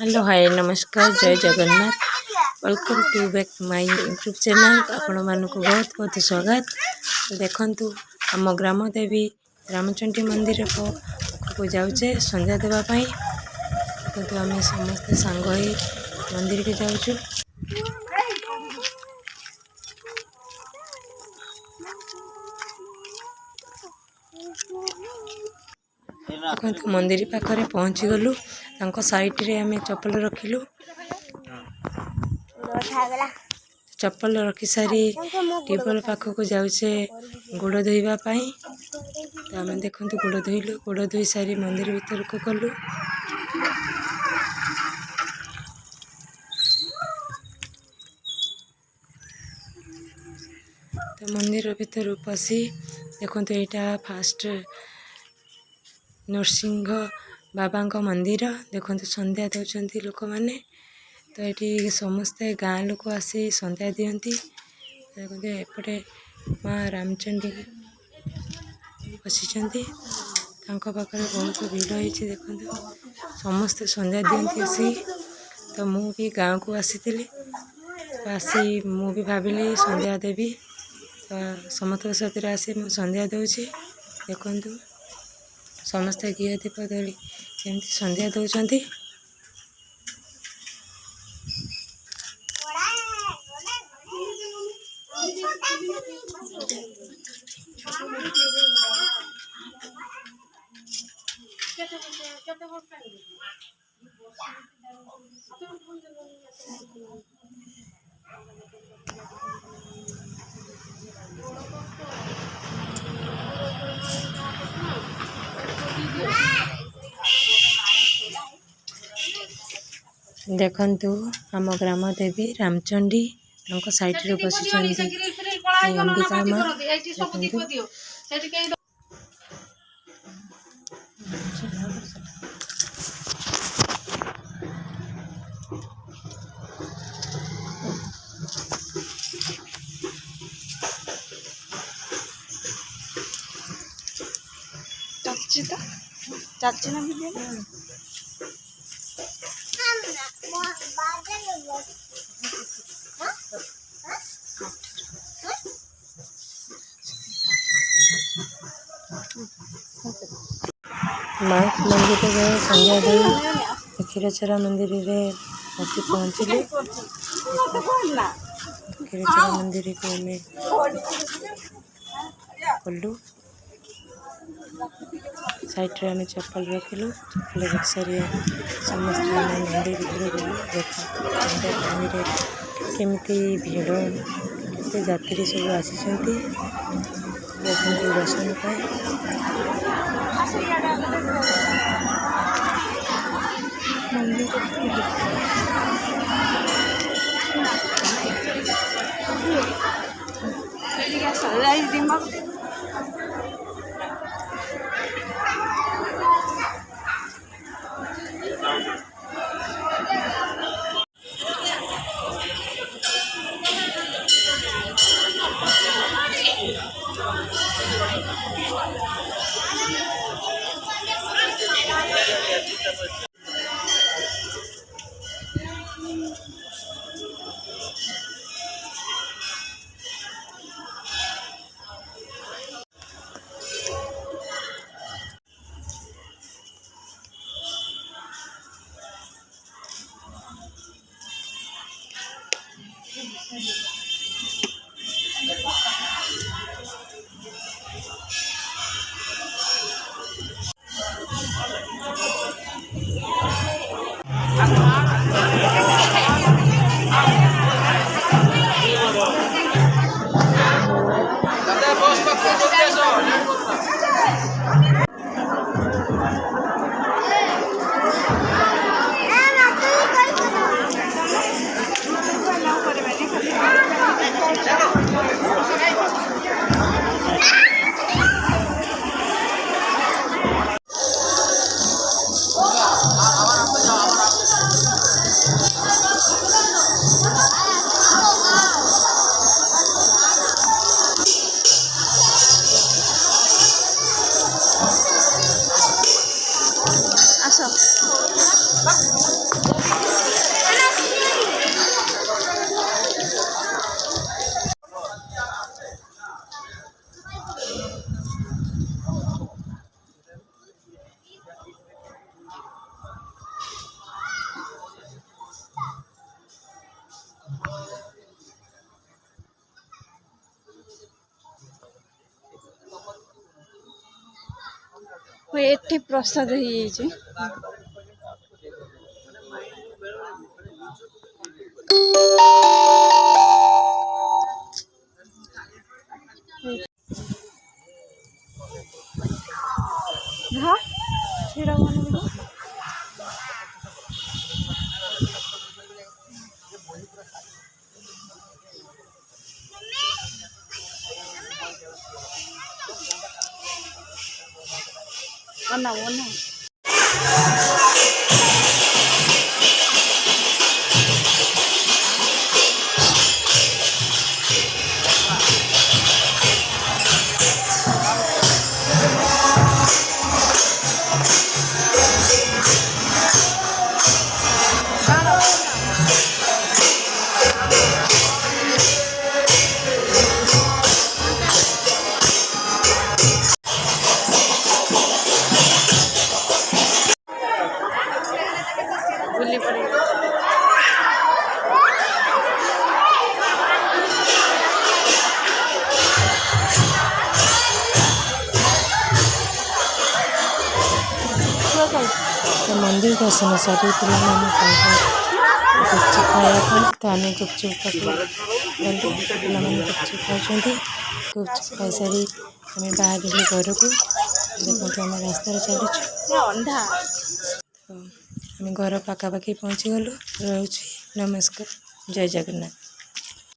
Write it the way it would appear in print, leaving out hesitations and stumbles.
Hello hi नमस्कार जय Jagannath welcome to back my YouTube channel आपण मानक बहुत बहुत स्वागत। देखंतु आम ग्राम देवी रामचंडी मंदिर को जाऊे संध्या देवा पाई। देखंतु आम समस्त सांग होई मंदिर के जाऊँ। देखो मंदिर पाखरे पहुँची गलु साइड रे आमे चप्पल रखिलु। चप्पल रखी सारी टेबल पाखक जाऊे गोड़ धोइबा पाई। तो आम देखु गोड़ धोइलु, गोड़ धोई सारी मंदिर भीतर को गलु। तो मंदिर भीतर पशि देखु यहाँ फास्ट नरसिंह बाबा मंदिर देखो संध्या दौरान लोक मैंने। तो ये समस्ते गाँ लोक आसी संध्या दियंती। देखते एपटे माँ रामचंडी बसी पाखे बहुत भिड़ होती। देखो समस्ते संध्या दियंती आसी। तो मु भी गाँव को आसी आसी मु भी भाविली संध्या देवी। तो समस्त साथ आसी संध्या दूसरी। देखु समस्ते घी दीप धरी केमती संध्या दौरान। देखंतु आम ग्राम देवी रामचंडी साइड रे बसी अंबिका माँ। चाची ना वीडियो माँ मंदिर में संध्या दी क्षीरचरा मंदिर में आसी पहुँचली। क्षीरचरा मंदिर को हमें गलु। साइड रे आम चप्पल रखिलु। चप्पल रख सारी समस्त मंदिर भीतर गलु। देख संध्या टाइम केमती भिड़ केते यात्री सब आसी दर्शन पाए। एठी प्रसाद ही जे हाँ छेड़ा वाला देखो वना वना बुली पड़ी तो मंदिर दर्शन सारी गुपचुप खाया तो आम गुपचुप गलु पे गुपचुप खाऊँ गुपचुप खाई सारी आम बाहर घर को देखो आम रास्तार चलु अंधा तो आम घर पाखापाखि पहुँची गलु रोच नमस्कार जय जगन्नाथ।